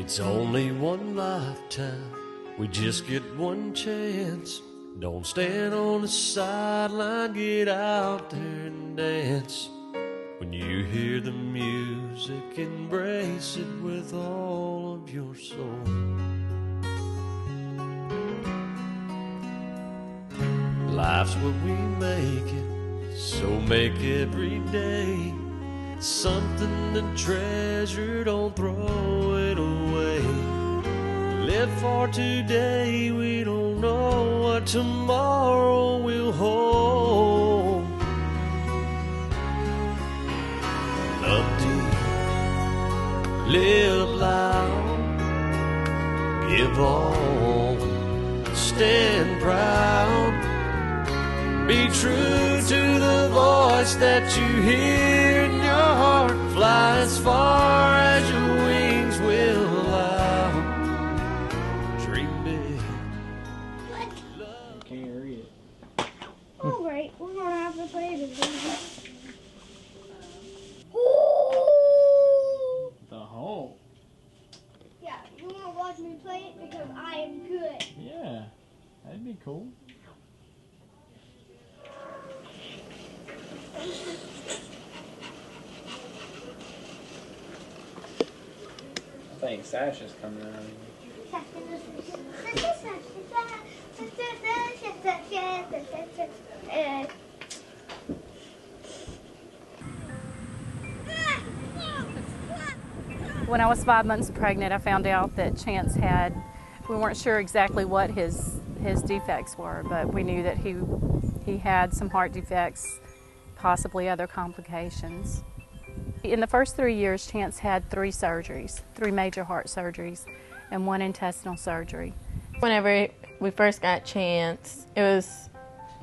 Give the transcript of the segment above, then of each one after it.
It's only one lifetime, we just get one chance. Don't stand on the sideline, get out there and dance. When you hear the music, embrace it with all of your soul. Life's what we make it, so make every day something to treasure, don't throw it away. Live for today, we don't know what tomorrow will hold. Love deep, live loud, give all, stand proud. Be true to the voice that you hear in your heart. Fly as far as your wings will allow. Dream big. You can't read it. Alright, we're gonna have to play this. The hole. Yeah, you wanna watch me play it because I am good. Yeah, that'd be cool. I think Sasha's coming around. When I was 5 months pregnant, I found out that Chance had, we weren't sure exactly what his defects were, but we knew that he had some heart defects, possibly other complications. In the first 3 years, Chance had 3 surgeries, 3 major heart surgeries, and 1 intestinal surgery. Whenever we first got Chance, it was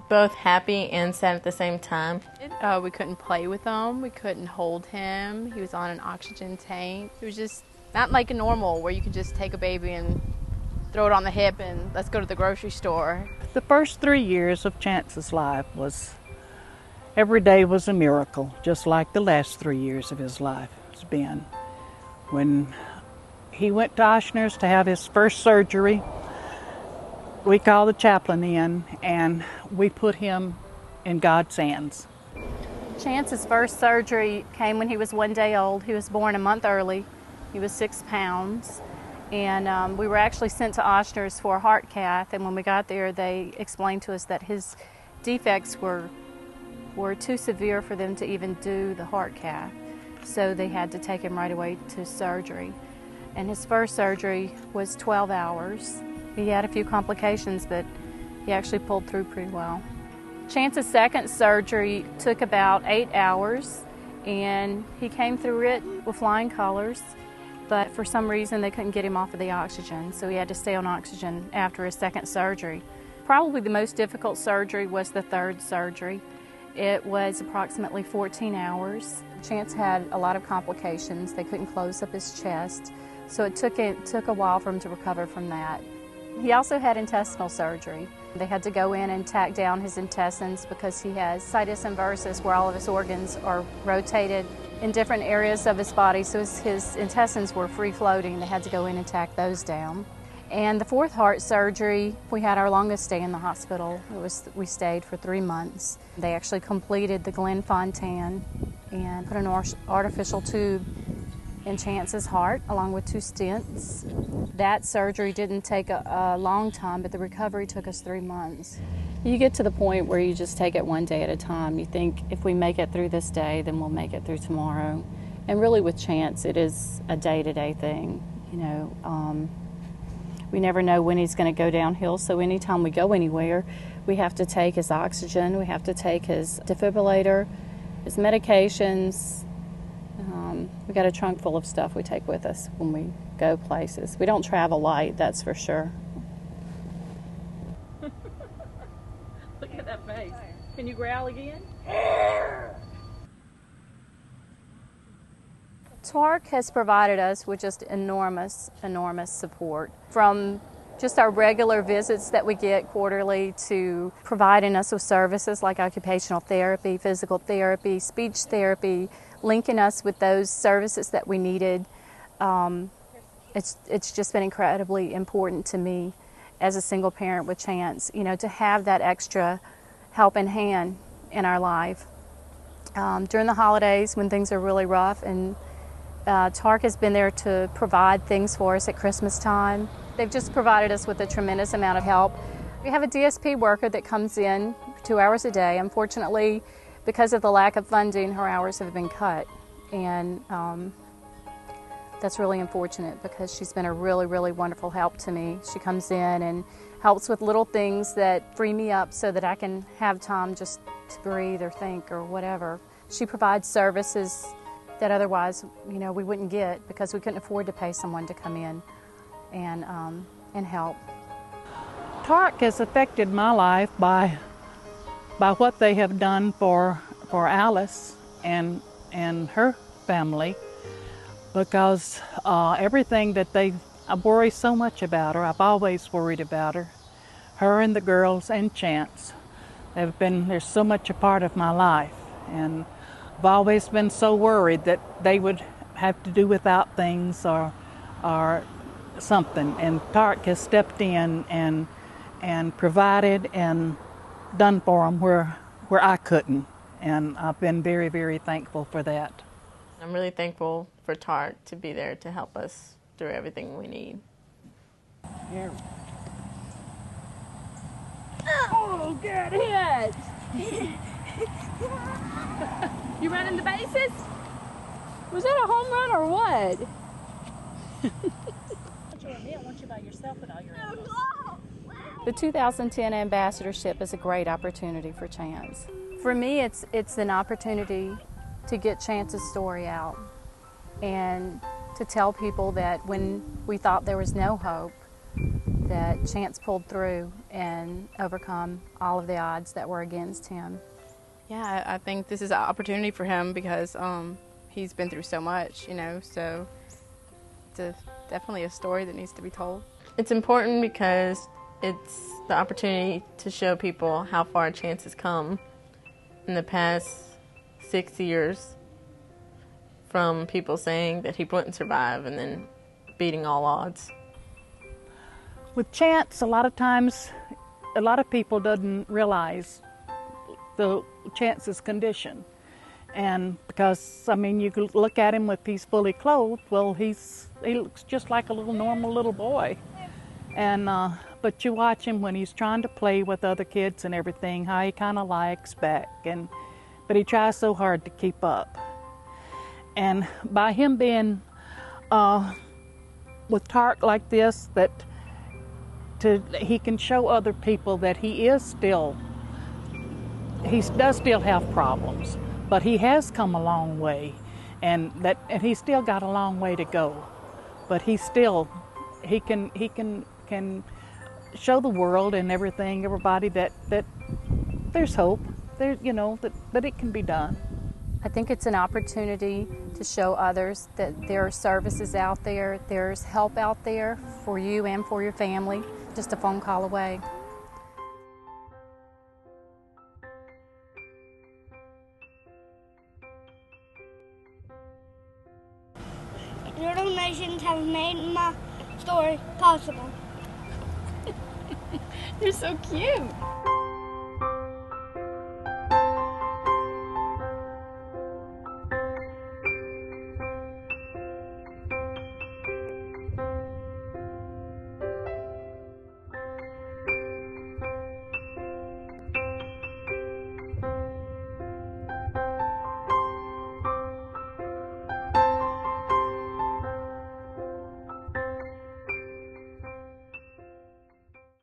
both happy and sad at the same time. We couldn't play with him, we couldn't hold him, he was on an oxygen tank. It was just not like a normal where you can just take a baby and throw it on the hip and let's go to the grocery store. The first 3 years of Chance's life was, every day was a miracle, just like the last 3 years of his life has been. When he went to Ochsner's to have his first surgery, we called the chaplain in and we put him in God's hands. Chance's first surgery came when he was 1 day old. He was born a month early. He was 6 pounds. And we were actually sent to Ochsner's for a heart cath. And when we got there, they explained to us that his defects were too severe for them to even do the heart cath. So they had to take him right away to surgery. And his first surgery was 12 hours. He had a few complications, but he actually pulled through pretty well. Chance's second surgery took about 8 hours, and he came through it with flying colors, but for some reason they couldn't get him off of the oxygen, so he had to stay on oxygen after his second surgery. Probably the most difficult surgery was the third surgery. It was approximately 14 hours. Chance had a lot of complications. They couldn't close up his chest, so it took a while for him to recover from that. He also had intestinal surgery. They had to go in and tack down his intestines because he has situs inversus, where all of his organs are rotated in different areas of his body, so his intestines were free-floating. They had to go in and tack those down. And the fourth heart surgery, we had our longest stay in the hospital. We stayed for 3 months. They actually completed the Glen Fontaine and put an artificial tube in Chance's heart, along with 2 stents. That surgery didn't take a long time, but the recovery took us 3 months. You get to the point where you just take it one day at a time. You think, if we make it through this day, then we'll make it through tomorrow. And really with Chance, it is a day-to-day thing. You know, we never know when he's going to go downhill, so anytime we go anywhere, we have to take his oxygen, we have to take his defibrillator, his medications. We got a trunk full of stuff we take with us when we go places. We don't travel light, that's for sure. Look at that face. Can you growl again? TARC has provided us with just enormous support, from just our regular visits that we get quarterly to providing us with services like occupational therapy, physical therapy, speech therapy, linking us with those services that we needed. it's just been incredibly important to me as a single parent with Chance, you know, to have that extra helping hand in our life. During the holidays when things are really rough, and TARC has been there to provide things for us at Christmas time. They've just provided us with a tremendous amount of help. We have a DSP worker that comes in 2 hours a day. Unfortunately, because of the lack of funding, her hours have been cut. And that's really unfortunate because she's been a really, really wonderful help to me. She comes in and helps with little things that free me up so that I can have time just to breathe or think or whatever. She provides services that otherwise, you know, we wouldn't get because we couldn't afford to pay someone to come in and help. TARC has affected my life by what they have done for Alice and her family, because everything that I worry so much about her. I've always worried about her and the girls and Chance. They're so much a part of my life, and I've always been so worried that they would have to do without things or something. And TARC has stepped in and provided and done for them where I couldn't. And I've been very, very thankful for that. I'm really thankful for TARC to be there to help us through everything we need. Here. Oh, good hit! You running the bases? Was that a home run or what? I want you by yourself with all your animals. The 2010 ambassadorship is a great opportunity for Chance. For me, it's an opportunity to get Chance's story out and to tell people that when we thought there was no hope, that Chance pulled through and overcome all of the odds that were against him. Yeah, I think this is an opportunity for him because he's been through so much, you know, so it's definitely a story that needs to be told. It's important because it's the opportunity to show people how far Chance has come in the past 6 years, from people saying that he wouldn't survive and then beating all odds. With Chance, a lot of times, a lot of people doesn't realize the Chance's condition. And because, I mean, you could look at him if he's fully clothed, well, he looks just like a normal little boy. And but you watch him when he's trying to play with other kids and everything, how he kind of lags back, but he tries so hard to keep up. And by him being with TARC like this, he can show other people that he does still have problems, but he has come a long way, and he's still got a long way to go. But he can show the world and everybody that there's hope. That it can be done. I think it's an opportunity to show others that there are services out there, there's help out there for you and for your family, just a phone call away. Your donations have made my story possible. You're so cute.